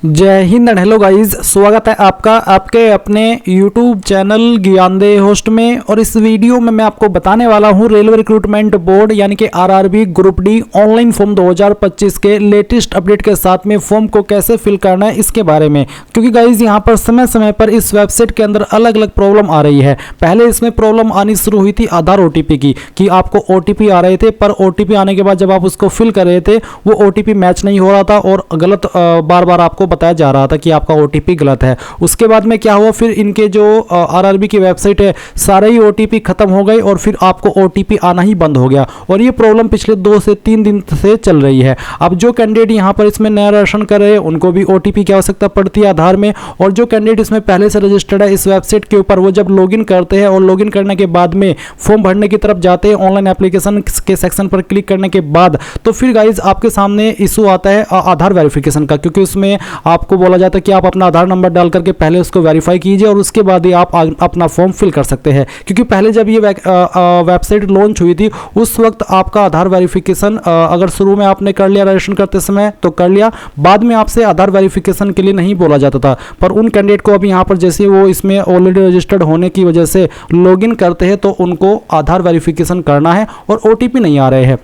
जय Hind and hello guys, स्वागत है आपका आपके अपने YouTube चैनल ज्ञानदेह होस्ट में। और इस वीडियो में मैं आपको बताने वाला हूं रेलवे रिक्रूटमेंट बोर्ड यानी कि RRB group D online form 2025 के लेटेस्ट अपडेट के साथ में फॉर्म को कैसे फिल करना है इसके बारे में। क्योंकि गाइस यहां पर समय समय पर इस वेबसाइट के अंदर अलग अलग प्रॉब्लम आ रही है। पहले इसमें प्रॉब्लम आनी शुरू हुई थी आधार OTP की, कि आपको OTP आ रहे थे, पर OTP आने के बाद जब आप उसको फिल कर रहे थे वो OTP मैच नहीं हो रहा था और गलत बार बार आपको बताया जा रहा था कि आपका OTP गलत है। उसके बाद में क्या हुआ, फिर इनके जो आरआरबी की वेबसाइट है सारे ही OTP खत्म हो गए और फिर आपको OTP आना ही बंद हो गया। और ये प्रॉब्लम पिछले 2 से 3 दिन से चल रही है। अब जो कैंडिडेट यहाँ पर इसमें नया रजिस्ट्रेशन कर रहे हैं उनको भी OTP की आवश्यकता पड़ती है आधार में। और जो कैंडिडेट इसमें पहले से रजिस्टर्ड है इस वेबसाइट के ऊपर, वो जब लॉगिन करते हैं और लॉगिन करने के बाद में फॉर्म भरने की तरफ जाते हैं, ऑनलाइन एप्लीकेशन के सेक्शन पर क्लिक करने के बाद, तो फिर गाइज आपके सामने इशू आता है आधार वेरिफिकेशन का। क्योंकि उसमें आपको बोला जाता है कि आप अपना आधार नंबर डाल करके पहले उसको वेरीफाई कीजिए और उसके बाद ही आप अपना फॉर्म फिल कर सकते हैं। क्योंकि पहले जब ये वेबसाइट लॉन्च हुई थी उस वक्त आपका आधार वेरिफिकेशन अगर शुरू में आपने कर लिया रजिस्ट्रेशन करते समय तो कर लिया, बाद में आपसे आधार वेरिफिकेशन के लिए नहीं बोला जाता था। पर उन कैंडिडेट को अभी यहाँ पर जैसे वो इसमें ऑलरेडी रजिस्टर्ड होने की वजह से लॉगिन करते हैं तो उनको आधार वेरिफिकेशन करना है और OTP नहीं आ रहे हैं।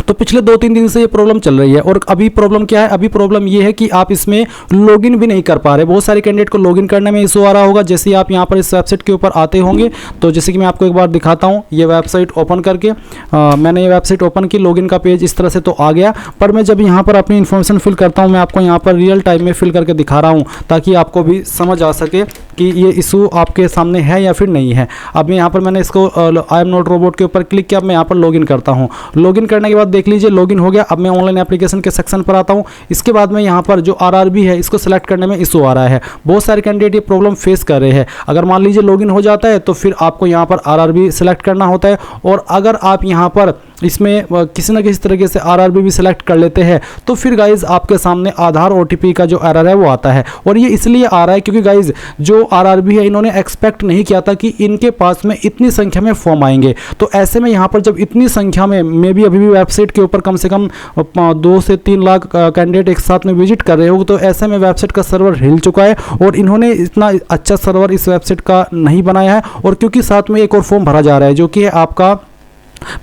तो पिछले 2-3 दिन से ये प्रॉब्लम चल रही है। और अभी प्रॉब्लम क्या है, अभी प्रॉब्लम ये है कि आप इसमें लॉगिन भी नहीं कर पा रहे। बहुत सारे कैंडिडेट को लॉगिन करने में इशू आ रहा होगा। जैसे आप यहाँ पर इस वेबसाइट के ऊपर आते होंगे तो जैसे कि मैं आपको एक बार दिखाता हूँ, ये वेबसाइट ओपन करके मैंने ये वेबसाइट ओपन की, लॉगिन का पेज इस तरह से तो आ गया। पर मैं जब यहाँ पर अपनी इन्फॉर्मेशन फिल करता हूँ, मैं आपको यहाँ पर रियल टाइम में फिल करके दिखा रहा हूँ ताकि आपको भी समझ आ सके कि ये इशू आपके सामने है या फिर नहीं है। अब मैं यहाँ पर मैंने इसको आई एम नॉट रोबोट के ऊपर क्लिक किया, मैं यहाँ पर लॉगिन करता हूँ। लॉगिन करने के बाद देख लीजिए लॉगिन हो गया। अब मैं ऑनलाइन एप्लीकेशन के सेक्शन पर आता हूँ। इसके बाद में यहाँ पर जो आरआरबी है इसको सेलेक्ट करने में इशू आ रहा है। बहुत सारे कैंडिडेट ये प्रॉब्लम फेस कर रहे हैं। अगर मान लीजिए लॉगिन हो जाता है तो फिर आपको यहाँ पर आरआरबी सेलेक्ट करना होता है। और अगर आप यहाँ पर इसमें किसी न किसी तरीके से आरआरबी भी सिलेक्ट कर लेते हैं तो फिर गाइज आपके सामने आधार OTP का जो एरर है वो आता है। और ये इसलिए आ रहा है क्योंकि गाइज जो आरआरबी है इन्होंने एक्सपेक्ट नहीं किया था कि इनके पास में इतनी संख्या में फॉर्म आएंगे। तो ऐसे में यहाँ पर जब इतनी संख्या में भी अभी भी वेबसाइट के ऊपर कम से कम 2 से 3 लाख कैंडिडेट एक साथ में विजिट कर रहे हो, तो ऐसे में वेबसाइट का सर्वर हिल चुका है। और इन्होंने इतना अच्छा सर्वर इस वेबसाइट का नहीं बनाया है। और क्योंकि साथ में एक और फॉर्म भरा जा रहा है जो कि है आपका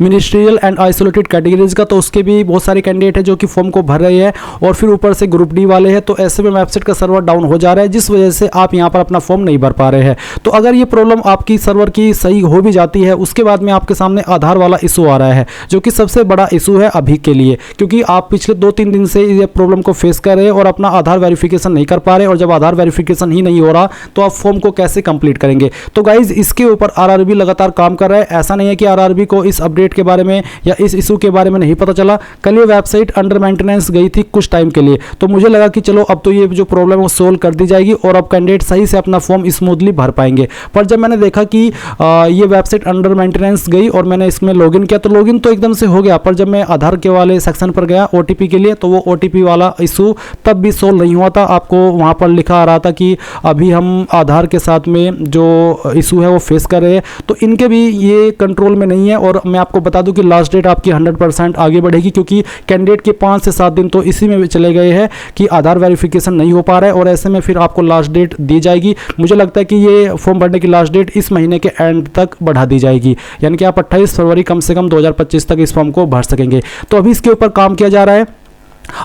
मिनिस्ट्रियल एंड आइसोलेटेड कैटेगरीज का, तो उसके भी बहुत सारे कैंडिडेट हैं जो कि फॉर्म को भर रहे हैं और फिर ऊपर से ग्रुप डी वाले हैं। तो ऐसे में वेबसाइट का सर्वर डाउन हो जा रहा है जिस वजह से आप यहां पर अपना फॉर्म नहीं भर पा रहे हैं। तो अगर ये प्रॉब्लम आपकी सर्वर की सही हो भी जाती है उसके बाद में आपके सामने आधार वाला इशू आ रहा है जो कि सबसे बड़ा इशू है अभी के लिए। क्योंकि आप पिछले 2-3 दिन से ये प्रॉब्लम को फेस कर रहे हैं और अपना आधार वेरिफिकेशन नहीं कर पा रहे। और जब आधार वेरिफिकेशन ही नहीं हो रहा तो आप फॉर्म को कैसे कंप्लीट करेंगे। तो गाइज इसके ऊपर आरआरबी लगातार काम कर रहा है। ऐसा नहीं है कि आरआरबी को इस अपडेट के बारे में या इस इशू के बारे में नहीं पता चला। कल ये वेबसाइट अंडर मेंटेनेंस गई थी कुछ टाइम के लिए, तो मुझे लगा कि चलो अब तो ये जो प्रॉब्लम है वो सोल्व कर दी जाएगी और अब कैंडिडेट सही से अपना फॉर्म स्मूथली भर पाएंगे। पर जब मैंने देखा कि ये वेबसाइट अंडर मेंटेनेंस गई और मैंने इसमें लॉगिन किया तो लॉगिन तो एकदम से हो गया, पर जब मैं आधार के वाले सेक्शन पर गया OTP के लिए तो वो OTP वाला इशू तब भी सोल्व नहीं हुआ था। आपको वहाँ पर लिखा आ रहा था कि अभी हम आधार के साथ में जो इशू है वो फेस कर रहे हैं। तो इनके भी ये कंट्रोल में नहीं है। और मैं आपको बता दूं कि लास्ट डेट आपकी 100% आगे बढ़ेगी क्योंकि कैंडिडेट के 5 से 7 दिन तो इसी में चले गए हैं कि आधार वेरिफिकेशन नहीं हो पा रहा है। और ऐसे में फिर आपको लास्ट डेट दी जाएगी। मुझे लगता है कि ये फॉर्म भरने की लास्ट डेट इस महीने के एंड तक बढ़ा दी जाएगी, यानी कि आप 28 फरवरी कम से कम 2025 तक इस फॉर्म को भर सकेंगे। तो अभी इसके ऊपर काम किया जा रहा है।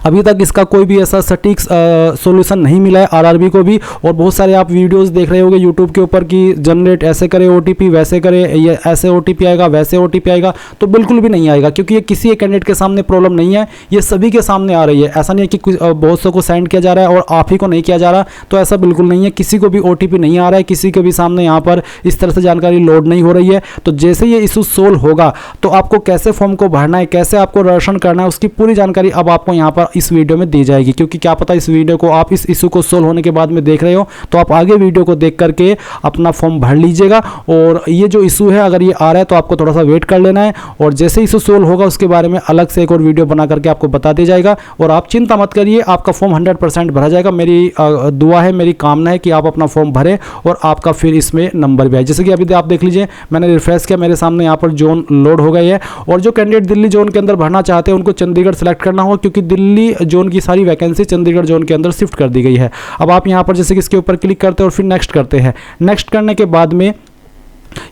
अभी तक इसका कोई भी ऐसा सटीक सॉल्यूशन नहीं मिला है आरआरबी को भी। और बहुत सारे आप वीडियोस देख रहे होंगे यूट्यूब के ऊपर कि जनरेट ऐसे करे OTP, वैसे करे, ये ऐसे OTP आएगा, वैसे OTP आएगा। तो बिल्कुल भी नहीं आएगा क्योंकि ये किसी एक कैंडिडेट के सामने प्रॉब्लम नहीं है, ये सभी के सामने आ रही है। ऐसा नहीं है कि बहुत सौ को सेंड किया जा रहा है और आप ही को नहीं किया जा रहा, तो ऐसा बिल्कुल नहीं है। किसी को भी OTP नहीं आ रहा है, किसी के भी सामने यहाँ पर इस तरह से जानकारी लोड नहीं हो रही है। तो जैसे ये इशू सोल्व होगा तो आपको कैसे फॉर्म को भरना है, कैसे आपको रजिस्ट्रेशन करना है, उसकी पूरी जानकारी अब आपको यहाँ पर इस वीडियो में दी जाएगी। क्योंकि क्या पता इस वीडियो को आप इस इशू को सोल्व होने के बाद में देख रहे हो तो आप आगे वीडियो को देख करके अपना फॉर्म भर लीजिएगा। और ये जो इशू है अगर ये आ रहा है तो आपको थोड़ा सा वेट कर लेना है और जैसे इशू सोल्व होगा उसके बारे में अलग से एक और वीडियो बना करके आपको बता दिया जाएगा। और आप चिंता मत करिए, आपका फॉर्म 100% भरा जाएगा। मेरी दुआ है, मेरी कामना है कि आप अपना फॉर्म भरें और आपका फिर इसमें नंबर भी आए। जैसे कि अभी आप देख लीजिए, मैंने रिफ्रेश किया, मेरे सामने यहाँ पर जोन लोड हो गई है। और जो कैंडिडेट दिल्ली जोन के अंदर भरना चाहते हैं उनको चंडीगढ़ सेलेक्ट करना होगा क्योंकि दिल्ली जोन की सारी वैकेंसी चंडीगढ़ जोन के अंदर शिफ्ट कर दी गई है। अब आप यहाँ पर जैसे कि इसके ऊपर क्लिक करते हैं और फिर नेक्स्ट करते हैं। नेक्स्ट करने के बाद में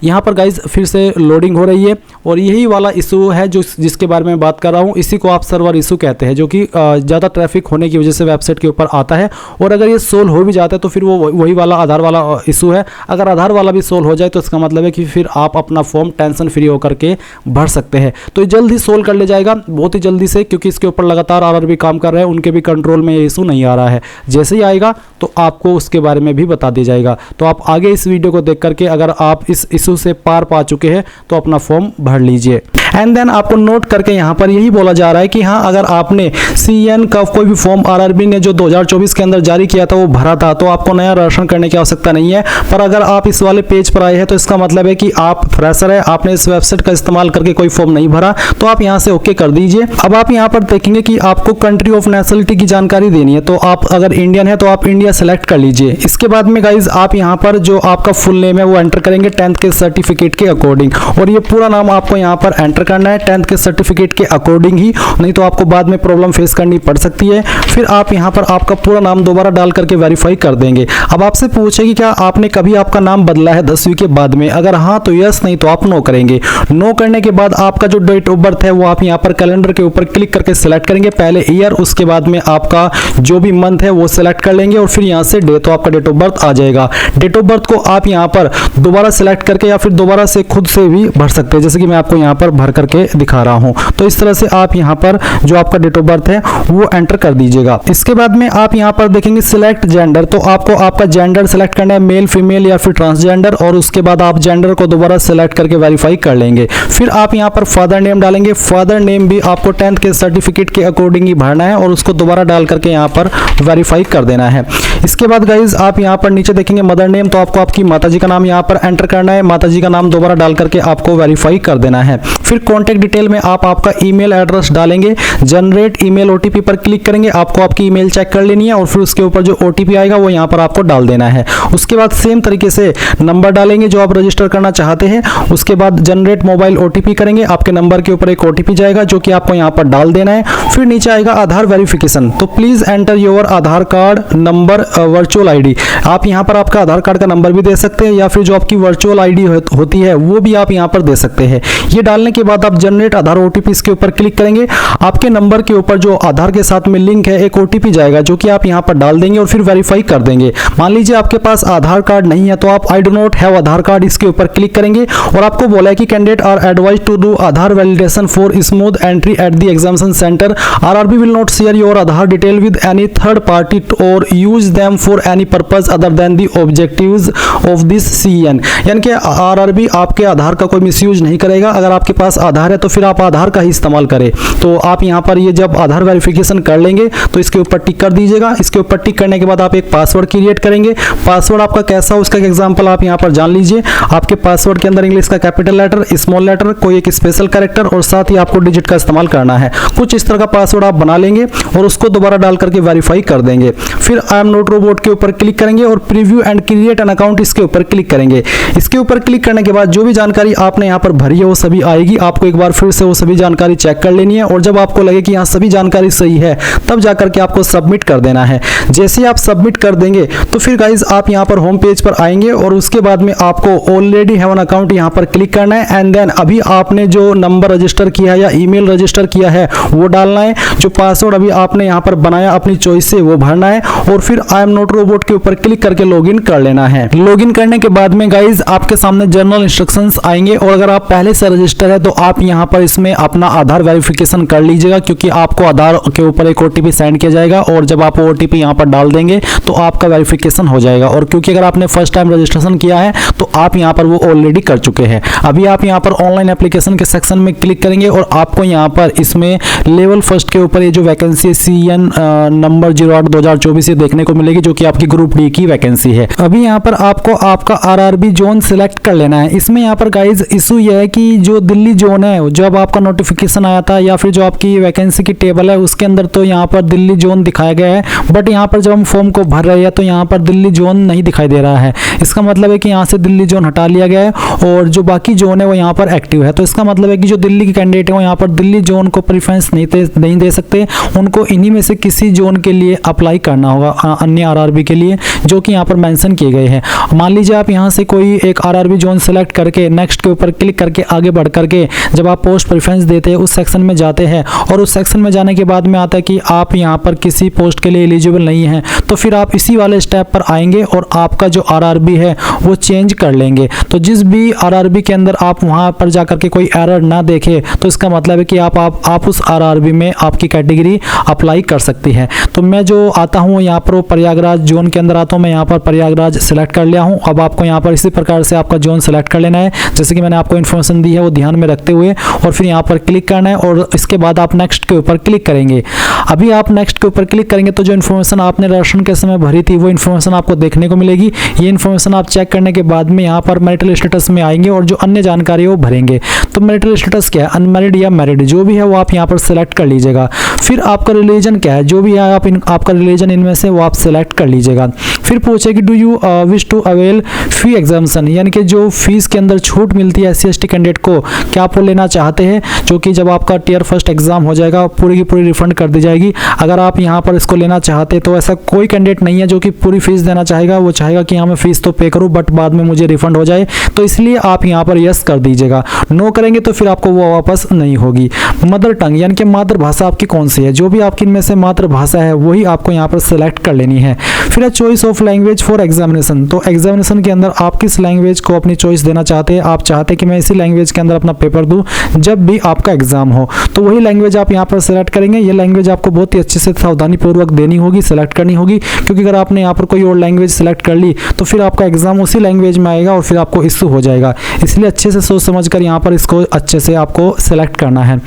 यहाँ पर गाइज फिर से लोडिंग हो रही है और यही वाला इशू है जिसके बारे में बात कर रहा हूँ। इसी को आप सर्वर इशू कहते हैं, जो कि ज़्यादा ट्रैफिक होने की वजह से वेबसाइट के ऊपर आता है। और अगर ये सोल्व हो भी जाता है तो फिर वो वही वाला आधार वाला इशू है। अगर आधार वाला भी सोल्व हो जाए तो इसका मतलब है कि फिर आप अपना फॉर्म टेंशन फ्री होकर के भर सकते हैं। तो ये जल्द ही सोल्व कर लिया जाएगा, बहुत ही जल्दी से, क्योंकि इसके ऊपर लगातार RRB काम कर रहे हैं, उनके भी कंट्रोल में ये इशू नहीं आ रहा है। जैसे ही आएगा तो आपको उसके बारे में भी बता दिया जाएगा। तो आप आगे इस वीडियो को देख करके अगर आप इस इशू से पार पा चुके हैं तो अपना फॉर्म भर लीजिए। एंड देन आपको नोट करके यहाँ पर यही बोला जा रहा है कि हाँ, अगर आपने CN का कोई भी फॉर्म RRB ने जो 2024 के अंदर जारी किया था वो भरा था तो आपको नया रजिस्ट्रेशन करने की आवश्यकता नहीं है। पर अगर आप इस वाले पेज पर आए हैं तो इसका मतलब है कि आप फ्रेशर है, आपने इस वेबसाइट का इस्तेमाल करके कोई फॉर्म नहीं भरा, तो आप यहाँ से ओके कर दीजिए। अब आप यहाँ पर देखेंगे कि आपको कंट्री ऑफ नेशनलिटी की जानकारी देनी है, तो आप अगर इंडियन है तो आप इंडिया सेलेक्ट कर लीजिए। इसके बाद में गाइज आप यहाँ पर जो आपका फुल नेम है वो एंटर करेंगे 10th के सर्टिफिकेट के अकॉर्डिंग, और ये पूरा नाम आपको यहाँ पर एंटर करना है 10th के सर्टिफिकेट के अकॉर्डिंग ही, नहीं तो आपको बाद में प्रॉब्लम फेस करनी पड़ सकती है। फिर आप यहाँ पर आपका पूरा नाम दोबारा डाल करके वेरीफाई कर देंगे। अब आपसे पूछेगी क्या आपने कभी आपका नाम बदला है 10वीं के बाद में, अगर हाँ तो यस, नहीं तो आप नो करेंगे। नो करने के बाद आपका जो डेट ऑफ बर्थ है वो आप यहाँ पर कैलेंडर के ऊपर क्लिक करके सिलेक्ट करेंगे, पहले ईयर, उसके बाद में आपका जो भी मंथ है वो सिलेक्ट कर लेंगे और फिर यहाँ से डे, तो आपका डेट ऑफ बर्थ आ जाएगा। डेट ऑफ बर्थ को आप यहाँ पर दोबारा सिलेक्ट करके या फिर दोबारा से खुद से भी भर सकते हैं, जैसे कि मैं आपको यहाँ पर भर करके दिखा रहा हूँ। तो इस तरह से आप यहाँ पर जो आपका डेट ऑफ बर्थ है वो एंटर कर दीजिएगा। इसके बाद में आप यहाँ पर देखेंगे सिलेक्ट जेंडर, तो आपको आपका जेंडर सिलेक्ट करना है, मेल, फीमेल या फिर ट्रांसजेंडर, और उसके बाद आप जेंडर को दोबारा सिलेक्ट करके वेरीफाई कर लेंगे। फिर आप यहाँ पर फादर नेम डालेंगे। फादर नेम भी आपको 10th के सर्टिफिकेट के अकॉर्डिंग ही भरना है और उसको दोबारा डाल करके यहाँ पर वेरीफाई कर देना है। इसके बाद गाइज आप यहाँ पर नीचे देखेंगे मदर नेम, तो आपको आपकी माताजी का नाम यहाँ पर एंटर करना है, माताजी का नाम दोबारा डाल करके आपको वेरीफाई कर देना है। फिर कॉन्टैक्ट डिटेल में आप आपका ईमेल एड्रेस डालेंगे, जनरेट ईमेल OTP पर क्लिक करेंगे, आपको आपकी ईमेल चेक कर लेनी है और फिर उसके ऊपर जो OTP आएगा वो यहाँ पर आपको डाल देना है। उसके बाद सेम तरीके से नंबर डालेंगे जो आप रजिस्टर करना चाहते हैं। उसके बाद जनरेट मोबाइल OTP करेंगे, आपके नंबर के ऊपर एक OTP जाएगा जो कि आपको यहाँ पर डाल देना है। फिर नीचे आएगा आधार वेरिफिकेशन, तो please enter your Aadhaar card number virtual ID। आप यहाँ पर आपका आधार कार्ड का नंबर भी दे सकते हैं या फिर जो आपकी वर्चुअल ID होती है वो भी आप यहाँ पर दे सकते हैं। ये डालने के बाद आप जनरेट आधार OTP इसके ऊपर क्लिक करेंगे, आपके नंबर के ऊपर जो आधार के साथ में लिंक है एक OTP जाएगा जो कि आप यहाँ पर डाल देंगे और फिर वेरीफाई कर देंगे। मान लीजिए आपके पास आधार कार्ड नहीं है तो आप I do not have Aadhaar card इसके ऊपर क्लिक करेंगे और आपको बोला है कि candidate are advise to do Aadhaar validation for smooth entry at the examination centre. RRB will not share your Aadhaar detail with any third party और use them for any purpose other than the objectives of this CN। यानी कि RRB आपके आधार का कोई misuse नहीं करेगा। अगर आपके पास आधार है तो फिर आप आधार का ही इस्तेमाल करें। तो आप यहाँ पर ये जब आधार वेरिफिकेशन कर लेंगे तो इसके ऊपर टिक कर दीजिएगा। इसके ऊपर टिक करने के बाद आप एक पासवर्ड क्रिएट करेंगे। पासवर्ड आपका कैसा हो उसका एग्जांपल आप यहाँ पर जान लीजिए। आपके पासवर्ड के अंदर इंग्लिश का कैपिटल लेटर, स्मॉल लेटर, कोई एक स्पेशल कैरेक्टर और साथ ही आपको डिजिट का इस्तेमाल करना है। कुछ इस तरह का पासवर्ड आप बना लेंगे और उसको दोबारा डाल करके वेरीफाई कर देंगे। फिर आई एम नॉट रोबोट के ऊपर क्लिक करेंगे और preview and create an account इसके ऊपर क्लिक करेंगे। इसके ऊपर क्लिक करने के बाद जो भी जानकारी आपने यहाँ पर भरी है वो सभी आएगी। आपको एक बार फिर से वो सभी जानकारी चेक कर लेनी है और जब आपको लगे कि यहाँ सभी जानकारी सही है तब जाकर के आपको सबमिट कर देना है। जैसे आप सबमिट कर देंगे तो फिर गाइज आप यहाँ पर होम पेज पर आएंगे और उसके बाद में आपको ऑलरेडी हैव एन अकाउंट यहाँ पर क्लिक करना है एंड देन अभी आपने जो नंबर रजिस्टर किया है या ईमेल रजिस्टर किया है वो डालना है। जो पासवर्ड अभी आपने यहाँ पर बनाया अपनी चॉइस से वो भरना है और फिर आई एम नॉट रोबोट के ऊपर क्लिक करके लॉगिन कर लेना है। लॉगिन करने के बाद में गाइज आपके सामने जनरल इंस्ट्रक्शंस आएंगे और अगर आप पहले से रजिस्टर है तो आप यहाँ पर इसमें अपना आधार वेरिफिकेशन कर लीजिएगा क्योंकि आपको आधार के ऊपर एक OTP सेंड किया जाएगा और जब आप OTP यहाँ पर डाल देंगे तो आपका वेरिफिकेशन हो जाएगा। और क्योंकि अगर आपने फर्स्ट टाइम रजिस्ट्रेशन किया है तो आप यहाँ पर वो ऑलरेडी कर चुके हैं। अभी आप यहाँ पर ऑनलाइन एप्लीकेशन के सेक्शन में क्लिक करेंगे और आपको यहाँ पर इसमें लेवल फर्स्ट के ऊपर ये जो वैकेंसी CN नंबर 08/2024 देखने को मिलेगी जो कि आपकी ग्रुप D की वैकेंसी है। अभी यहाँ पर आपको आपका RRB जोन सिलेक्ट कर लेना है। इसमें यहाँ पर गाइज इशू यह है कि जो दिल्ली जोन है, जब आपका नोटिफिकेशन आया था या फिर जो आपकी वैकेंसी की टेबल है उसके अंदर तो यहाँ पर दिल्ली जोन दिखाया गया है, बट यहाँ पर जब हम फॉर्म को भर रहे हैं तो यहाँ पर दिल्ली जोन नहीं दिखाई दे रहा है। इसका मतलब है कि यहाँ से दिल्ली जोन हटा लिया गया है और जो बाकी जोन है वो यहाँ पर एक्टिव है। तो इसका मतलब है कि जो दिल्ली के कैंडिडेट है वो यहाँ पर दिल्ली जोन को प्रेफरेंस नहीं दे सकते, उनको इन्हीं में से किसी जोन के लिए अप्लाई करना होगा, अन्य आरआरबी के लिए जो कि यहाँ पर मेंशन किए गए हैं। मान लीजिए आप यहाँ से कोई एक आरआरबी जोन सेलेक्ट करके नेक्स्ट के ऊपर क्लिक करके आगे बढ़ करके जब आप पोस्ट प्रेफरेंस देते हैं उस सेक्शन में जाते हैं और उस सेक्शन में जाने के बाद में आता है कि आप यहाँ पर किसी पोस्ट के लिए एलिजिबल नहीं है, तो फिर आप इसी वाले स्टेप पर आएंगे और आपका जो आरआरबी है वो चेंज कर लेंगे। तो जिस भी आरआरबी के अंदर आप वहाँ पर जाकर के कोई एरर ना देखे तो इसका मतलब है कि आप उस आरआरबी में आपकी कैटेगरी अप्लाई कर सकती है। तो मैं जो आता हूँ यहाँ पर प्रयागराज जोन के अंदर आता हूँ, मैं यहाँ पर प्रयागराज सेलेक्ट कर लिया हूँ। अब आपको यहाँ पर इसी प्रकार से आपका जोन सेलेक्ट कर लेना है, जैसे कि मैंने आपको इन्फॉर्मेशन दी है वो ध्यान में रखते हुए, और फिर यहाँ पर क्लिक करना है और इसके बाद आप नेक्स्ट के ऊपर क्लिक करेंगे। अभी आप नेक्स्ट के ऊपर क्लिक करेंगे तो जो इन्फॉर्मेशन आपने रजिस्ट्रेशन के समय भरी थी वो इन्फॉर्मेशन आपको देखने को मिलेगी। ये इन्फॉर्मेशन आप चेक करने के बाद में यहाँ पर मैरिटल स्टेटस में आएंगे और जो अन्य जानकारी है वो भरेंगे। तो मैरिटल स्टेटस क्या है, अनमैरिड या मैरिड जो भी है वो आप यहाँ पर सेलेक्ट कर लीजिएगा। फिर आपका रिलीजन क्या है, जो भी है आपका रिलीजन इनमें से वो आप सेलेक्ट कर लीजिएगा। फिर पूछे कि do you wish to avail fee exemption, यानी कि जो फीस के अंदर छूट मिलती है SC ST कैंडिडेट को, क्या आप वो लेना चाहते हैं, जो कि जब आपका टियर फर्स्ट एग्जाम हो जाएगा पूरी की पूरी रिफंड कर दी जाएगी। अगर आप यहाँ पर इसको लेना चाहते हैं तो ऐसा कोई कैंडिडेट नहीं है जो कि पूरी फीस देना चाहेगा, वो चाहेगा कि हाँ मैं फीस तो पे करूँ बट बाद में मुझे रिफंड हो जाए, तो इसलिए आप यहाँ पर यस कर दीजिएगा। नो करेंगे तो फिर आपको वो वापस नहीं होगी। मदर टंग यानी कि मातृभाषा आपकी कौन सी है, जो भी आपकी इनमें से मातृभाषा है वही आपको यहाँ पर सेलेक्ट कर लेनी है। फिर है choice of language for examination, तो एग्जामिनेशन के अंदर आप किस लैंग्वेज को अपनी चॉइस देना चाहते हैं, आप चाहते हैं कि मैं इसी लैंग्वेज के अंदर अपना पेपर दूं जब भी आपका एग्जाम हो, तो वही लैंग्वेज आप यहाँ पर सेलेक्ट करेंगे। ये लैंग्वेज आपको बहुत ही अच्छे से सावधानी पूर्वक देनी होगी, सेलेक्ट करनी होगी, क्योंकि अगर आपने यहाँ पर कोई और लैंग्वेज सेलेक्ट कर ली तो फिर आपका एग्जाम उसी लैंग्वेज में आएगा और फिर आपको इश्यू हो जाएगा। इसलिए अच्छे से सोच समझ कर यहाँ पर इसको अच्छे से आपको सेलेक्ट करना है।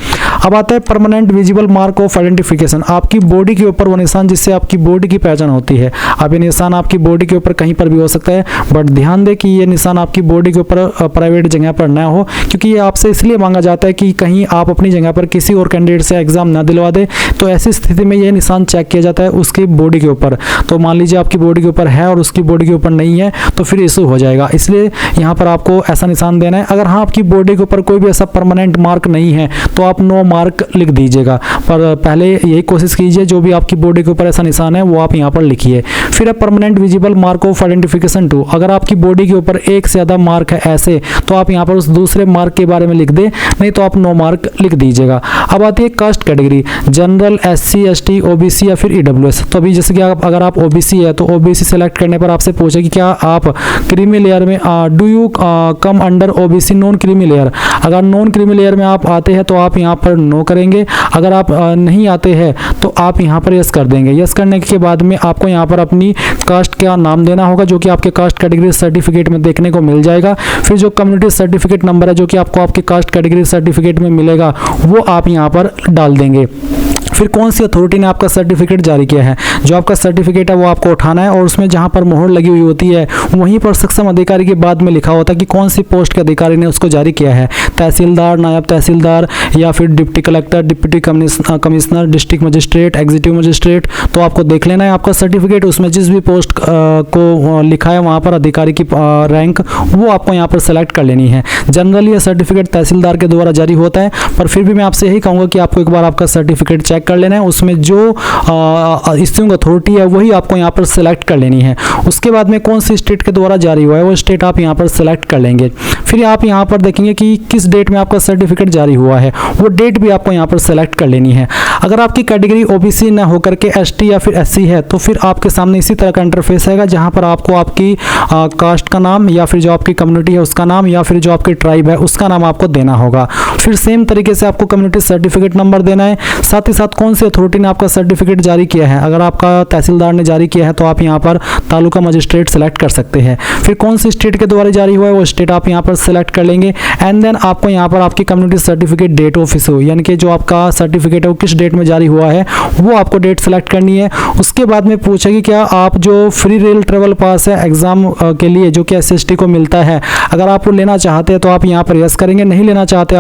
अब आता है permanent visible mark of identification, आपकी बॉडी के ऊपर वो निशान जिससे आपकी बॉडी की पहचान होती है। अब ये निशान आपकी बॉडी के ऊपर कहीं पर भी हो सकता है, बट ध्यान दें कि ये निशान आपकी बॉडी के ऊपर प्राइवेट जगह पर ना हो, क्योंकि ये आपसे इसलिए मांगा जाता है कि कहीं आप अपनी जगह पर किसी और कैंडिडेट से एग्जाम ना दिलवा दे, तो ऐसी स्थिति में ये निशान चेक किया जाता है उसकी बॉडी के ऊपर। तो मान लीजिए आपकी बॉडी के ऊपर है और उसकी बॉडी के ऊपर नहीं है तो फिर इशू हो जाएगा, इसलिए यहाँ पर आपको ऐसा निशान देना है। अगर हाँ आपकी बॉडी के ऊपर कोई भी ऐसा परमानेंट मार्क नहीं है तो आप नो मार्क लिख दीजिएगा, पर पहले यही कोशिश कीजिए जो भी आपकी बॉडी के ऊपर ऐसा निशान है वो आप यहाँ पर लिखिए। फिर है permanent visible mark of identification two, अगर आपकी बॉडी के ऊपर एक से ज़्यादा मार्क है ऐसे तो आप यहाँ पर उस दूसरे मार्क के बारे में लिख दे, नहीं तो आप नो मार्क लिख दीजिएगा। अब आती है caste category, general, SC ST OBC या फिर EWS। तो अभी जैसे कि अगर आप OBC है तो OBC सेलेक्ट करने पर आपसे पूछे कि क्या आप क्रीमी लेयर में do you come under OBC non creamy layer, अगर नॉन क्रीमी लेयर में आप आते हैं तो आप यहाँ पर नो करेंगे, अगर आप नहीं आते हैं तो आप यहाँ पर यस कर देंगे। यस करने के बाद में आपको यहाँ पर अपनी कास्ट का नाम देना होगा जो कि आपके कास्ट कैटेगरी सर्टिफिकेट में देखने को मिल जाएगा। फिर जो कम्युनिटी सर्टिफिकेट नंबर है जो कि आपको आपके कास्ट कैटेगरी सर्टिफिकेट में मिलेगा वो आप यहाँ पर डाल देंगे। फिर कौन सी अथॉरिटी ने आपका सर्टिफिकेट जारी किया है, जो आपका सर्टिफिकेट है वो आपको उठाना है और उसमें जहां पर मोहर लगी हुई होती है वहीं पर सक्षम अधिकारी के बाद में लिखा होता है कि कौन सी पोस्ट के अधिकारी ने उसको जारी किया है, तहसीलदार, नायब तहसीलदार या फिर deputy collector, deputy commissioner, district magistrate, executive magistrate. तो आपको देख लेना है आपका सर्टिफिकेट, उसमें जिस भी पोस्ट को लिखा है वहाँ पर अधिकारी की रैंक वो आपको यहाँ पर सेलेक्ट कर लेनी है। जनरली यह सर्टिफिकेट तहसीलदार के द्वारा जारी होता है, पर फिर भी मैं आपसे यही कहूँगा कि आपको एक बार आपका सर्टिफिकेट चेक कर लेना है, उसमें जो इश्यूइंग अथॉरिटी है वही आपको यहाँ पर सेलेक्ट कर लेनी है। उसके बाद में कौन सी स्टेट के द्वारा जारी हुआ है वो स्टेट आप यहाँ पर सेलेक्ट कर लेंगे। फिर आप यहाँ पर देखेंगे कि किस डेट में आपका सर्टिफिकेट जारी हुआ है, वो डेट भी आपको यहाँ पर सेलेक्ट कर लेनी है। अगर आपकी कैटेगरी OBC न होकर के ST या फिर SC है तो फिर आपके सामने इसी तरह का इंटरफेस आएगा जहाँ पर आपको आपकी कास्ट का नाम या फिर जो आपकी कम्युनिटी है उसका नाम या फिर जो आपकी ट्राइब है उसका नाम आपको देना होगा। फिर सेम तरीके से आपको कम्युनिटी सर्टिफिकेट नंबर देना है, साथ ही साथ कौन सी अथॉरिटी ने आपका सर्टिफिकेट जारी किया है। अगर आपका तहसीलदार ने जारी किया है तो आप यहाँ पर तालुका मजिस्ट्रेट सेलेक्ट कर सकते हैं। फिर कौन सी स्टेट के द्वारा जारी हुआ है वो स्टेट आप यहाँ पर सेलेक्ट कर लेंगे। एंड देन आपको यहाँ पर आपकी community certificate date of issue यानी कि जो आपका सर्टिफिकेट है वो किस डेट में जारी हुआ है वो आपको डेट सेलेक्ट करनी है। उसके बाद में पूछेगी क्या आप जो फ्री रेल ट्रेवल पास है एग्जाम के लिए जो कि SC ST को मिलता है, अगर आप वो लेना चाहते हैं तो आप यहाँ पर यस करेंगे, नहीं लेना चाहते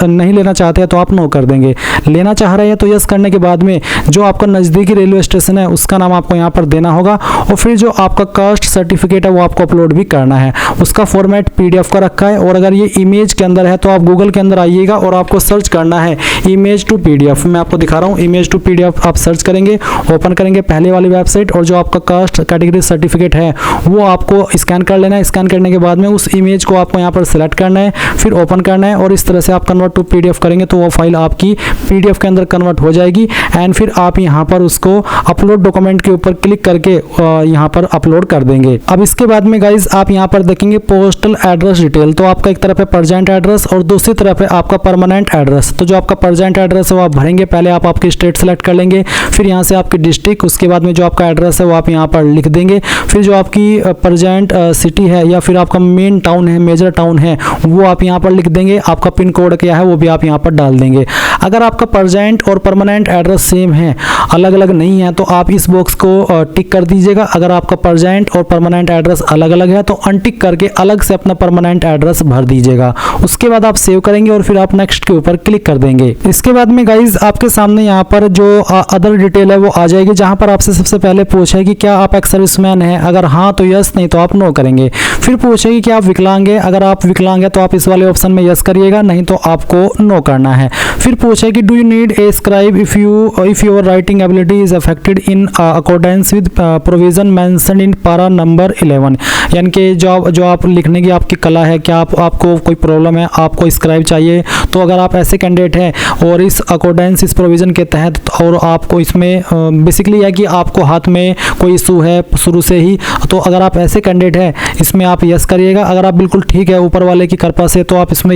नहीं लेना चाहते हैं तो आप नो कर देंगे। लेना चाह रहे हैं तो यस करने के बाद में जो आपका नज़दीकी रेलवे स्टेशन है उसका नाम आपको यहाँ पर देना होगा और फिर जो आपका कास्ट सर्टिफिकेट है वो आपको अपलोड भी करना है। उसका फॉर्मेट PDF का रखा है और अगर ये इमेज के अंदर है तो आप गूगल के अंदर आइएगा और आपको सर्च करना है इमेज टू PDF। मैं आपको दिखा रहा हूँ, इमेज टू PDF आप सर्च करेंगे, ओपन करेंगे पहले वाली वेबसाइट और जो आपका कास्ट कैटेगरी सर्टिफिकेट है वो आपको स्कैन कर लेना है। स्कैन करने के बाद में उस इमेज को आपको यहाँ पर सिलेक्ट करना है, फिर ओपन करना है और इस तरह से आप कन्वर्ट टू PDF करेंगे तो वो फाइल आपकी PDF के अंदर कन्वर्ट हो जाएगी। एंड फिर आप यहाँ पर उसको अपलोड डॉक्यूमेंट के ऊपर क्लिक करके यहाँ पर अपलोड कर देंगे। अब इसके बाद में गाइज आप यहाँ पर देखेंगे पोस्टल एड्रेस डिटेल। तो आपका एक तरफ है परजेंट एड्रेस और दूसरी तरफ है आपका परमानेंट एड्रेस। तो जो आपका परजेंट एड्रेस है वो आप भरेंगे, पहले आप आपकी स्टेट सेलेक्ट कर लेंगे, फिर यहाँ से आपकी डिस्ट्रिक्ट, उसके बाद में जो आपका एड्रेस है वो आप यहाँ पर लिख देंगे, फिर जो आपकी परजेंट सिटी है या फिर आपका मेन टाउन है, मेजर टाउन है वो आप यहाँ पर लिख देंगे। आपका पिन कोड क्या है वो भी आप यहाँ पर डाल देंगे। अगर आपका परजेंट और परमानेंट एड्रेस सेम है, अलग अलग नहीं है, तो आप इस बॉक्स को टिक कर दीजिएगा। अगर आपका परजेंट और परमानेंट एड्रेस अलग अलग है तो अनटिक करके अलग से अपना परमानेंट एड्रेस भर दीजिएगा। उसके बाद आप सेव करेंगे और फिर आप नेक्स्ट के ऊपर क्लिक कर देंगे। इसके बाद में गाइज आपके सामने यहाँ पर जो अदर डिटेल है वो आ जाएगी, जहाँ पर आपसे सबसे पहले पूछे कि क्या आप एक्स सर्विसमैन हैं, अगर हाँ तो यस, नहीं तो आप नो करेंगे। फिर पूछेगी कि आप विकलांग हैं, अगर आप विकलांग हैं तो आप इस वाले ऑप्शन में यस करिएगा, नहीं तो आपको नो करना है। फिर पूछेगी do you need a scribe if your writing ability is affected in accordance with provision mentioned in para number 11। यानी कि जो आप लिखने की आपकी कला है, क्या आपको कोई प्रॉब्लम है, आपको स्क्राइब चाहिए, तो अगर आप ऐसे कैंडिडेट हैं और इस अकॉर्डेंस इस प्रोविज़न के तहत और आपको इसमें बेसिकली है कि आपको हाथ में कोई इशू है शुरू से ही, तो अगर आप ऐसे कैंडिडेट हैं इसमें आप यस करिएगा। अगर आप बिल्कुल ठीक है ऊपर वाले की कृपा से तो आप इसमें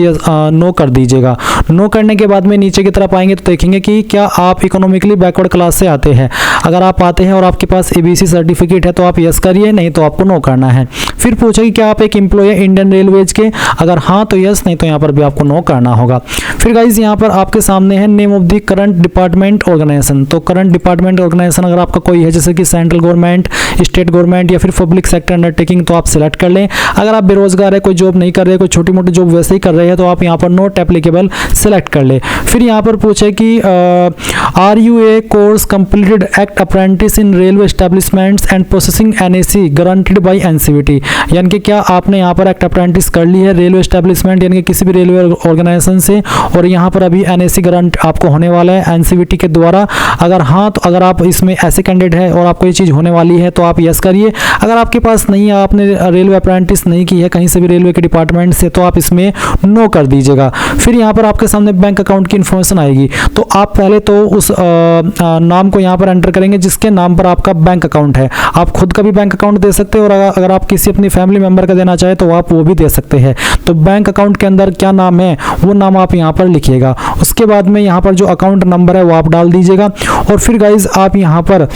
नो कर दीजिएगा। नो करने के बाद में नीचे की तरफ आएंगे तो देखेंगे कि क्या आप इकोनॉमिकली बैकवर्ड क्लास से आते हैं। अगर आप आते हैं और आपके पास ABC सर्टिफिकेट है तो आप यस करिए, नहीं तो आपको नो करना है। फिर पूछेगी क्या आप एक एम्प्लॉय है इंडियन रेलवेज के, अगर हाँ तो यस, नहीं तो यहाँ पर भी आपको नो करना होगा। फिर गाइज यहाँ पर आपके सामने है name of the current department organisation. तो करंट डिपार्टमेंट ऑर्गेनाइजेशन अगर आपका कोई है जैसे कि सेंट्रल गवर्नमेंट, स्टेट गवर्नमेंट या फिर पब्लिक सेक्टर अंडरटेकिंग तो आप सिलेक्ट कर लें। अगर आप बेरोजगार है, कोई जॉब नहीं कर रहे, कोई छोटी मोटी जॉब वैसे ही कर रहे हैं तो आप यहाँ पर नॉट एप्लीकेबल सिलेक्ट कर ले। फिर यहाँ पर पूछे कि are you a course completed act apprentice in railway establishments and processing NAC guaranteed by NCVT। यानी कि क्या आपने यहाँ पर एक्ट अप्रेंटिस कर ली है रेलवे एस्टेब्लिशमेंट यानी कि किसी भी रेलवे ऑर्गेनाइजेशन से और यहाँ पर अभी NAC गारंट आपको होने वाला है NCVT के द्वारा। अगर हाँ तो अगर आप इसमें ऐसे कैंडिडेट है और आपको ये चीज़ होने वाली है तो आप यस करिए। अगर आपके पास नहीं है, आपने रेलवे अप्रेंटिस नहीं की है कहीं से भी रेलवे के डिपार्टमेंट से, तो आप इसमें नो कर दीजिएगा। फिर यहाँ पर आपके सामने बैंक अकाउंट की इन्फॉर्मेशन आएगी, तो आप पहले तो उस नाम को यहाँ पर एंटर करेंगे जिसके नाम पर आपका बैंक अकाउंट है। आप खुद का भी बैंक अकाउंट दे सकते हैं और अगर आप किसी अपनी फैमिली मेंबर का देना चाहे तो आप वो भी दे सकते हैं। तो बैंक अकाउंट के अंदर क्या नाम है वो नाम आप यहाँ पर लिखिएगा। उसके बाद में यहाँ पर जो अकाउंट नंबर है वो आप डाल दीजिएगा और फिर गाइज आप यहाँ पर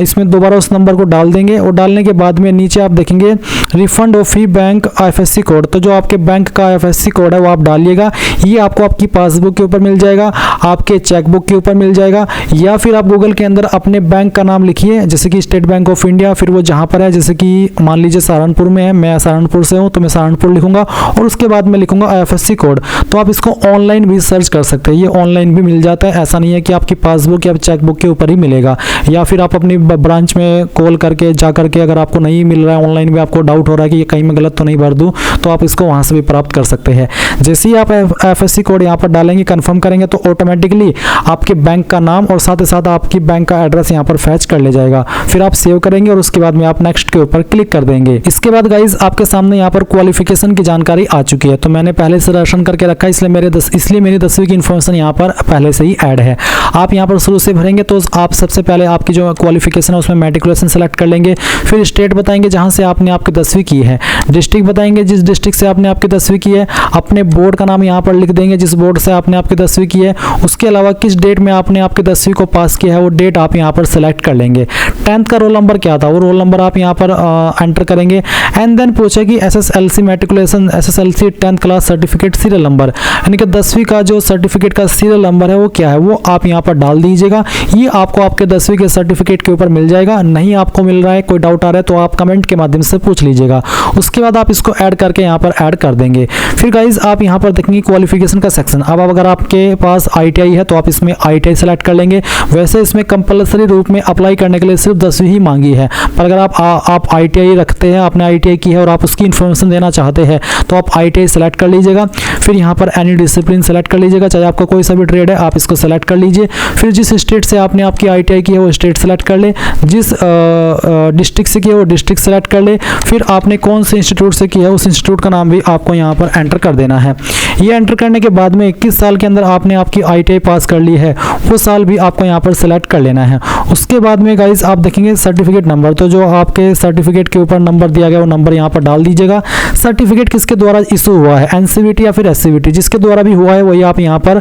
इसमें दोबारा उस नंबर को डाल देंगे और डालने के बाद में नीचे आप देखेंगे refund of fee bank IFSC code. तो जो आपके बैंक का IFSC कोड है वो आप डालिएगा। ये आपको आपकी पासबुक के ऊपर मिल जाएगा, आपके चेकबुक के ऊपर मिल जाएगा, या फिर आप गूगल के अंदर अपने बैंक का नाम लिखिए जैसे कि स्टेट बैंक ऑफ इंडिया, फिर वो जहाँ पर है जैसे कि मान लीजिए सहारनपुर में है, मैं सहारनपुर से हूँ तो मैं सहारनपुर लिखूंगा और उसके बाद में लिखूंगा IFSC कोड। तो आप इसको ऑनलाइन भी सर्च कर सकते हैं, ये ऑनलाइन भी मिल जाता है। ऐसा नहीं है कि आपकी पासबुक या चेकबुक के ऊपर ही मिलेगा, या फिर आप अपनी ब्रांच में कॉल करके जा करके अगर आपको नहीं मिल रहा है ऑनलाइन भी, आपको डाउट हो रहा है कि ये कहीं मैं गलत तो नहीं भर दूं, तो आप इसको वहां से भी प्राप्त कर सकते हैं। जैसे ही आप IFSC कोड यहाँ पर डालेंगे, कंफर्म करेंगे, तो ऑटोमेटिकली आपके बैंक का नाम और साथ ही साथ आपकी बैंक का एड्रेस यहाँ पर फैच कर ले जाएगा। फिर आप सेव करेंगे और उसके बाद में आप नेक्स्ट के ऊपर क्लिक कर देंगे। इसके बाद गाइज आपके सामने यहाँ पर क्वालिफिकेशन की जानकारी आ चुकी है। तो मैंने पहले से राशन करके रखा है, इसलिए मेरी 10वीं की इन्फॉर्मेशन यहाँ पर पहले से ही ऐड है। आप यहाँ पर शुरू से भरेंगे तो आप सबसे पहले आपकी जो क्वालिफिकेशन है उसमें मैट्रिकुलेशन सेलेक्ट कर लेंगे। फिर स्टेट बताएंगे जहाँ से आपने आपकी 10वीं की है, डिस्ट्रिक्ट बताएंगे जिस डिस्ट्रिक्ट से आपने आपकी 10वीं की है, अपने बोर्ड का नाम यहाँ पर लिख देंगे जिस बोर्ड से आपने आपकी 10वीं की है। उसके अलावा किस डेट में आपने आपके 10वीं को पास किया है वो डेट आप यहाँ पर सेलेक्ट कर लेंगे। 10th का रोल नंबर क्या था वो रोल नंबर आप यहाँ पर एंटर करेंगे। एंड देन पूछा कि SSLC matriculation SSLC 10th class certificate serial number, यानी कि 10वीं का जो सर्टिफिकेट का सीरियल नंबर है वो क्या है वो आप यहाँ पर डाल दीजिएगा। ये आपको आपके 10वीं के सर्टिफिकेट के ऊपर मिल जाएगा। नहीं आपको मिल रहा है, कोई डाउट आ रहा है तो आप कमेंट के माध्यम से पूछ लीजिएगा। उसके बाद आप इसको ऐड करके यहाँ पर ऐड कर देंगे। फिर गाइज आप यहाँ पर देखेंगे क्वालिफिकेशन का सेक्शन। अब अगर आपके पास ITI है तो आप इसमें ITI सेलेक्ट कर लेंगे। वैसे इसमें कंपलसरी रूप में अप्लाई करने के लिए सिर्फ 10वीं ही मांगी है, पर अगर आप ITI रखते हैं, आपने ITI की है और आप उसकी इन्फॉर्मेशन देना चाहते हैं तो आप ITI सेलेक्ट कर लीजिएगा। फिर यहाँ पर एनी डिसिप्लिन सेलेक्ट कर लीजिएगा, चाहे आपका कोई सा भी ट्रेड है आप इसको सेलेक्ट कर लीजिए। फिर जिस स्टेट से आपने आपकी ITI की है वो स्टेट सेलेक्ट कर ले, जिस डिस्ट्रिक्ट से की है वो डिस्ट्रिक्ट सेलेक्ट कर ले। फिर आपने कौन से इंस्टीट्यूट से किया है उस इंस्टीट्यूट का नाम भी आपको यहाँ पर एंटर कर देना है। ये एंटर करने के बाद में किस साल के अंदर आपने आपकी ITI पास कर ली है वो साल भी आपको यहाँ पर सेलेक्ट कर लेना है। उसके बाद में गाइज आप देखेंगे सर्टिफिकेट नंबर, तो जो आपके सर्टिफिकेट के ऊपर नंबर दिया गया वो नंबर यहाँ पर डाल दीजिएगा। सर्टिफिकेट किसके द्वारा इशू हुआ है, NCVT या फिर SCVT, जिसके द्वारा भी हुआ है वही आप यहाँ पर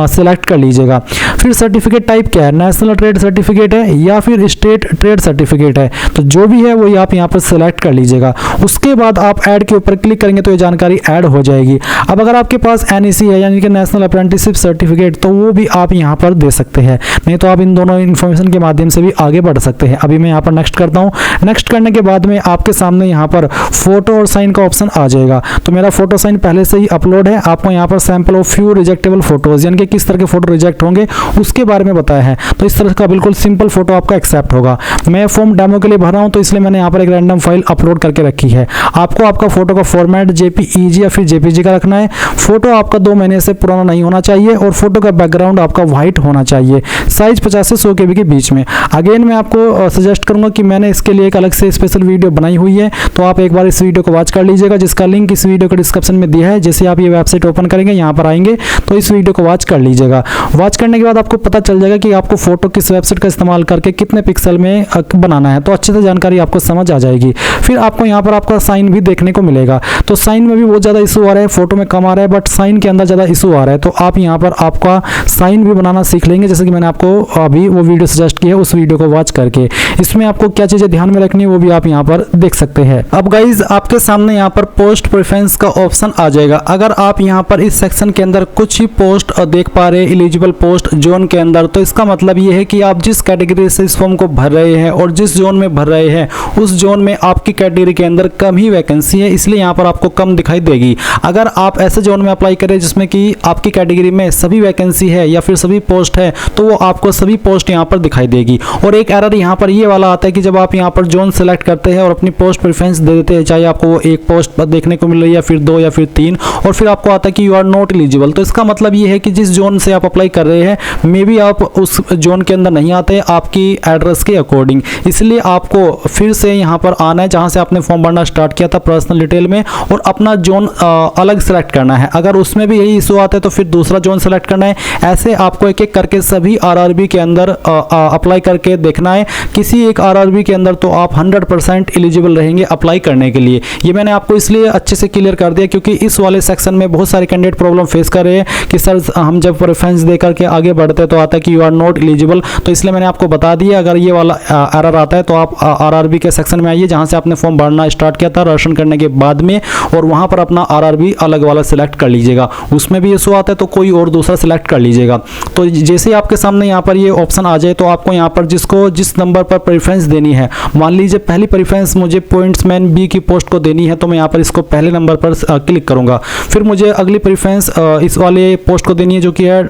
सिलेक्ट कर लीजिएगा। फिर सर्टिफिकेट टाइप क्या है, नेशनल ट्रेड सर्टिफिकेट है या फिर स्टेट ट्रेड सर्टिफिकेट है, तो जो भी है वही आप यहाँ पर सिलेक्ट कर लीजिएगा। उसके बाद आप ऐड के ऊपर क्लिक करेंगे तो ये जानकारी ऐड हो जाएगी। अब अगर आपके पास NEC है यानी कि नेशनल अप्रेंटिसशिप सर्टिफिकेट तो वो भी आप यहाँ पर दे सकते हैं, नहीं तो आप इन दोनों इन्फॉर्मेशन के माध्यम से भी आगे बढ़ सकते हैं। अभी मैं यहाँ पर नेक्स्ट करता हूँ। नेक्स्ट करने के बाद में आपके सामने यहाँ पर फोटो और साइन का ऑप्शन आ जाएगा। तो मेरा फोटो साइन पहले से ही अपलोड है। आपको यहाँ पर सैंपल ऑफ फ्यू रिजेक्टेबल फोटोज यानी कि किस तरह के फोटो रिजेक्ट होंगे उसके बारे में बताया है। तो इस तरह का बिल्कुल सिंपल फोटो आपका एक्सेप्ट होगा। मैं फॉर्म डेमो के लिए भर रहा हूँ तो इसलिए मैंने यहाँ पर एक रैंडम फाइल अपलोड करके रखी है। आपको आपका फोटो का फॉर्मेट JPEG या फिर JPG का रखना है। फोटो आपका 2 महीने से पुराना नहीं होना चाहिए और फोटो का बैकग्राउंड आपका व्हाइट होना चाहिए। साइज 50 से 100 KB के बीच में। अगेन मैं आपको सजेस्ट करूंगा कि मैंने इसके लिए एक अलग से स्पेशल वीडियो बनाई हुई है, तो आप एक बार इस वीडियो को वॉच कर लीजिएगा, जिसका लिंक इस वीडियो के डिस्क्रिप्शन में दिया है। जैसे आप ये वेबसाइट ओपन करेंगे यहाँ पर आएंगे तो इस वीडियो को वॉच कर लीजिएगा। वॉच करने के बाद आपको पता चल जाएगा कि आपको फोटो किस वेबसाइट का इस्तेमाल करके कितने पिक्सल में बनाना है, तो अच्छे से जानकारी आपको समझ आ जाएगी। फिर आपको यहाँ पर आपका साइन भी देखने को मिलेगा। तो साइन में भी बहुत ज़्यादा इशू आ रहा है, फोटो में कम आ रहा है, बट साइन के अंदर ज़्यादा इशू आ रहा है। तो आप यहाँ पर आपका साइन भी बनाना सीख लेंगे, जैसे कि मैंने आपको अभी वो वीडियो सजेस्ट की है, उस वीडियो को वॉच करके। इसमें आपको क्या चीज़ें ध्यान में रखनी है वो भी आप यहाँ पर देख सकते हैं। अब गाइज आपके सामने यहाँ पर पोस्ट प्रेफरेंस का ऑप्शन आ जाएगा। अगर आप यहाँ पर इस सेक्शन के अंदर कुछ ही पोस्ट देख पा रहे हैं एलिजिबल पोस्ट जोन के अंदर, तो इसका मतलब ये है कि आप जिस कैटेगरी से इस फॉर्म को भर रहे हैं और जिस जोन में भर रहे हैं उस जोन में आपकी कैटेगरी के अंदर कम ही वैकेंसी है, इसलिए यहाँ पर आपको कम दिखाई देगी। अगर आप ऐसे जोन में अप्लाई करें जिसमें कि आपकी कैटेगरी में सभी वैकेंसी है या फिर सभी पोस्ट है, तो वो आपको सभी पोस्ट यहाँ पर दिखाई देगी। और एक एरर यहाँ पर ये वाला आता है कि जब आप यहाँ पर जोन सेलेक्ट करते हैं और अपनी पोस्ट प्रेफरेंस दे देते हैं, चाहे आपको वो एक पोस्ट देखने को मिल रही है या फिर 2 या फिर 3, और फिर आपको आता है कि यू आर नॉट एलिजिबल। तो इसका मतलब ये है कि जिस जोन से आप अप्लाई कर रहे हैं मे बी आप उस जोन के अंदर नहीं आते आपकी एड्रेस के अकॉर्डिंग, इसलिए आपको फिर से यहाँ पर आना है जहाँ से आपने फॉर्म भरना स्टार्ट किया था पर्सनल डिटेल में, और अपना जोन अलग सेलेक्ट करना है। अगर उसमें भी यही इशू आता है तो फिर दूसरा जोन सेलेक्ट करना है। ऐसे आपको एक एक करके सभी RRB के अंदर अप्लाई करके देखना है। किसी एक RRB के अंदर तो आप 100% एलिजिबल रहेंगे अप्लाई करने के लिए। ये मैंने आपको इसलिए अच्छे से क्लियर कर दिया क्योंकि इस वाले सेक्शन में बहुत सारे कैंडिडेट प्रॉब्लम फेस कर रहे हैं कि सर हम जब प्रेफरेंस दे करके आगे बढ़ते तो आता है कि यू आर नॉट एलिजिबल। तो इसलिए मैंने आपको बता दिया अगर ये वाला एरर आता है तो आप RRB के सेक्शन में आइए जहाँ से आपने फॉर्म भरना स्टार्ट किया था रजिस्ट्रेशन करने के बाद में, और वहाँ पर अपना RRB अलग वाला सिलेक्ट कर लीजिएगा। उसमें भी इशू आता है तो कोई और दूसरा सिलेक्ट कर लीजिएगा। तो जैसे आपके सामने यहाँ पर ये ऑप्शन आ जाए तो आपको यहाँ पर जिस नंबर पर प्रेफरेंस देनी है, मान लीजिए पहली प्रेफरेंस मुझे पॉइंट्समैन B की पोस्ट को देनी है तो मैं यहाँ पर इसको पहले नंबर पर क्लिक करूँगा। फिर मुझे अगली प्रेफरेंस इस वाले पोस्ट को देनी है जो कि है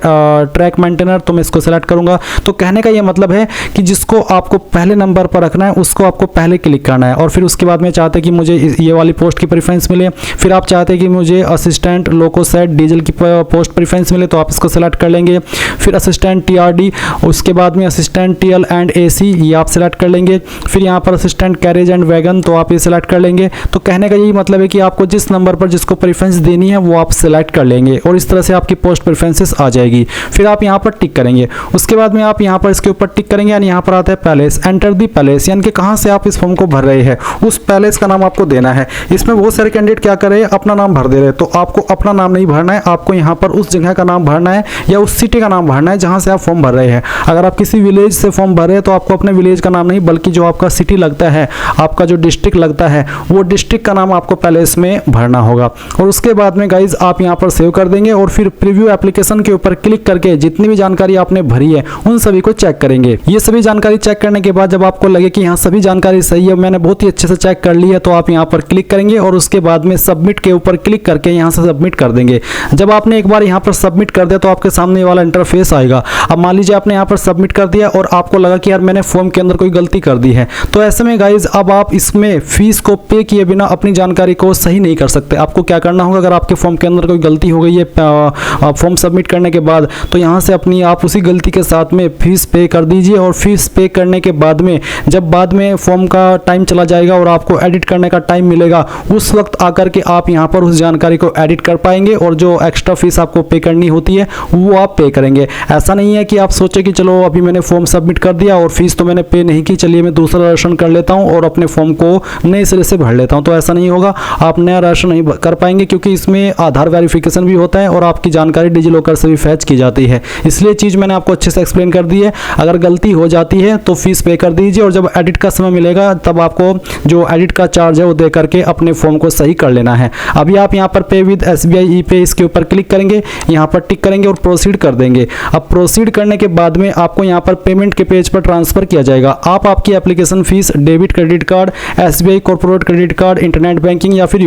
ट्रैक मेंटेनर, तो मैं इसको सेलेक्ट करूँगा। तो कहने का ये मतलब है कि जिसको आपको पहले नंबर पर रखना है उसको आपको पहले क्लिक करना है, और फिर उसके बाद में चाहते हैं कि मुझे ये वाली पोस्ट की प्रेफरेंस मिले। फिर आप चाहते हैं कि मुझे असिस्टेंट लोकोसेट डीजल की पोस्ट प्रेफरेंस मिले तो आप इसको सेलेक्ट कर लेंगे। फिर असिस्टेंट TRD, उसके बाद में असिस्टेंट TL एंड AC ये आप सेलेक्ट कर लेंगे। फिर यहाँ पर असिस्टेंट कैरेज एंड वैगन, तो आप ये सिलेक्ट कर लेंगे। तो कहने का यही मतलब है कि आपको जिस नंबर पर जिसको प्रेफरेंस देनी है वो आप सिलेक्ट कर लेंगे और इस तरह से आपकी पोस्ट प्रेफरेंसेस आ जाएगी। फिर आप यहाँ पर टिक करेंगे। उसके बाद में आप यहाँ पर इसके ऊपर टिक करेंगे यानी यहाँ पर आता है पैलेस, एंटर दी पैलेस, यानी कि कहाँ से आप इस फॉर्म को भर रहे हैं उस पैलेस का नाम आपको देना है। इसमें बहुत सारे कैंडिडेट क्या कर रहे हैं, अपना नाम भर दे रहे हैं, तो आपको अपना नाम नहीं भरना है, आपको यहाँ पर उस जगह का नाम भरना है या उस सिटी का नाम भरना है जहाँ से आप फॉर्म भर रहे हैं। अगर आप किसी विलेज से फॉर्म भर रहे हैं तो आपको अपने विलेज का नाम नहीं बल्कि जो आपका सिटी लगता है, आपका जो डिस्ट्रिक्ट लगता है वो डिस्ट्रिक्ट का नाम आपको पैलेस में भरना होगा। और उसके बाद में गाइज आप यहाँ पर सेव कर देंगे और फिर प्रीव्यू एप्लीकेशन के ऊपर क्लिक करके जितनी भी जानकारी आपने भरी है उन सभी को चेक करेंगे। ये सभी जानकारी चेक करने के बाद जब आपको लगे कि यहाँ सभी जानकारी सही है, मैंने बहुत ही अच्छे से चेक कर ली है, तो आप यहाँ पर क्लिक करेंगे और उसके बाद में सबमिट के ऊपर क्लिक करके यहाँ से सबमिट कर देंगे। जब आपने एक बार यहाँ पर सबमिट कर दिया तो आपके सामने वाला इंटरफेस आएगा। अब मान लीजिए आपने यहाँ पर सबमिट कर दिया और आपको लगा कि यार मैंने फॉर्म के अंदर कोई गलती कर दी है, तो ऐसे में गाइज अब आप इसमें फीस को पे किए बिना अपनी जानकारी को सही नहीं कर सकते। आपको क्या करना होगा, अगर आपके फॉर्म के अंदर कोई गलती हो गई है फॉर्म सबमिट करने के बाद, तो यहाँ से अपनी आप उसी गलती के साथ में फीस पे कर दीजिए। और फीस पे करने के बाद में जब बाद में फॉर्म का टाइम चला जाएगा और आपको एडिट करने का टाइम मिलेगा, उस वक्त आकर के आप यहाँ पर उस जानकारी को एडिट कर पाएंगे और जो एक्स्ट्रा फीस आपको पे करनी होती है वो आप पे करेंगे। ऐसा नहीं है कि आप सोचे कि चलो अभी मैंने फॉर्म सबमिट कर दिया और फीस तो मैंने पे नहीं की, चलिए मैं दूसरा रजिस्ट्रेशन कर लेता हूँ और अपने फॉर्म को नए सिरे से भर लेता हूँ, तो ऐसा नहीं होगा। आप नया रजिस्ट्रेशन नहीं कर पाएंगे क्योंकि इसमें आधार वेरिफिकेशन भी होता है और आपकी जानकारी डिजिलॉकर से भी फैच की जाती है। इसलिए चीज़ मैंने आपको अच्छे से एक्सप्लेन कर दी है। अगर गलती हो जाती है तो फीस पे कर दीजिए और जब एडिट का समय मिलेगा तब आपको जो एडिट का चार्ज है वो दे करके अपने फॉर्म को सही कर लेना है। अभी आप यहाँ पर पे विद SBI ई पे इसके ऊपर क्लिक करेंगे, यहाँ पर टिक करेंगे और प्रोसीड कर देंगे। अब प्रोसीड करने के बाद में आपको यहाँ पर पेमेंट के पेज पर ट्रांसफर किया जाएगा। आप आपकी application fees debit credit card, SBI corporate credit card, internet banking या फिर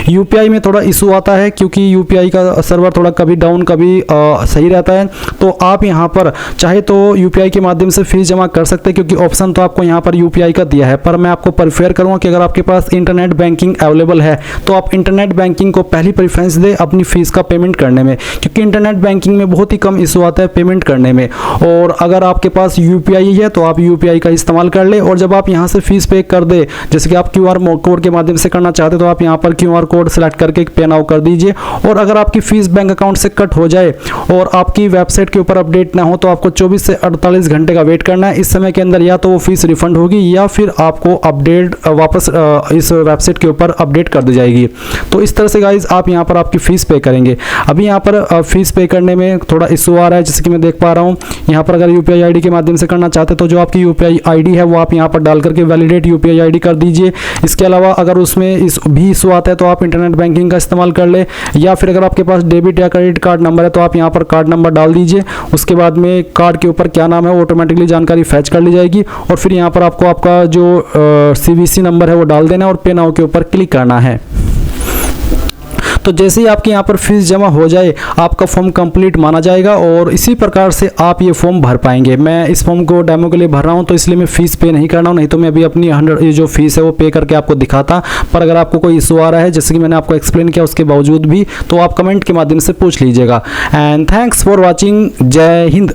UPI में थोड़ा इशू आता है क्योंकि UPI का सर्वर थोड़ा कभी डाउन कभी सही रहता है, तो आप यहाँ पर चाहे तो UPI के माध्यम से फीस जमा कर सकते हैं क्योंकि ऑप्शन तो आपको यहाँ पर UPI का दिया है। पर मैं आपको प्रेफर करूँगा कि अगर आपके पास इंटरनेट बैंकिंग अवेलेबल है तो आप इंटरनेट बैंकिंग को पहली प्रेफरेंस दें अपनी फीस का पेमेंट करने में, क्योंकि इंटरनेट बैंकिंग में बहुत ही कम इशू आता है पेमेंट करने में। और अगर आपके पास UPI है तो आप UPI का इस्तेमाल कर ले और जब आप यहाँ से फीस पे कर दे, जैसे कि आप QR कोड के माध्यम से करना चाहते तो आप यहाँ पर QR कोड सेलेक्ट करके पे नाउ कर दीजिए। और अगर आपकी फीस बैंक अकाउंट से कट हो जाए और आपकी वेबसाइट के ऊपर अपडेट ना हो तो आपको 24 से 48 घंटे का वेट करना है। इस समय के अंदर या तो वो फीस रिफंड होगी या फिर आपको अपडेट वापस इस वेबसाइट के ऊपर अपडेट कर दी जाएगी। तो इस तरह से गाइज आप यहाँ पर आपकी फीस पे करेंगे। अभी यहाँ पर फीस पे करने में थोड़ा इशू आ रहा है, जैसे कि मैं देख पा रहा हूँ। यहाँ पर अगर UPI ID के माध्यम से करना चाहते तो जो आपकी UPI ID है वो आप यहाँ पर डाल करके वैलिडेट UPI ID कर दीजिए। इसके अलावा अगर उसमें भी इशू आता है तो आप इंटरनेट बैंकिंग का इस्तेमाल कर ले, या फिर अगर आपके पास डेबिट या क्रेडिट कार्ड नंबर है तो आप यहाँ पर कार्ड नंबर डाल दीजिए। उसके बाद में कार्ड के ऊपर क्या नाम है वो ऑटोमेटिकली जानकारी फैच कर ली जाएगी और फिर यहाँ पर आपको आपका जो CVC नंबर है वो डाल देना है और पे नाउ के ऊपर क्लिक करना है। तो जैसे ही आपके यहाँ पर फीस जमा हो जाए आपका फॉर्म कंप्लीट माना जाएगा और इसी प्रकार से आप ये फॉर्म भर पाएंगे। मैं इस फॉर्म को डेमो के लिए भर रहा हूँ तो इसलिए मैं फीस पे नहीं कर रहा हूँ, नहीं तो मैं अभी अपनी 100 जो फीस है वो पे करके आपको दिखाता। पर अगर आपको कोई इशू आ रहा है जैसे कि मैंने आपको एक्सप्लेन किया उसके बावजूद भी, तो आप कमेंट के माध्यम से पूछ लीजिएगा। And thanks for watching. जय हिंद।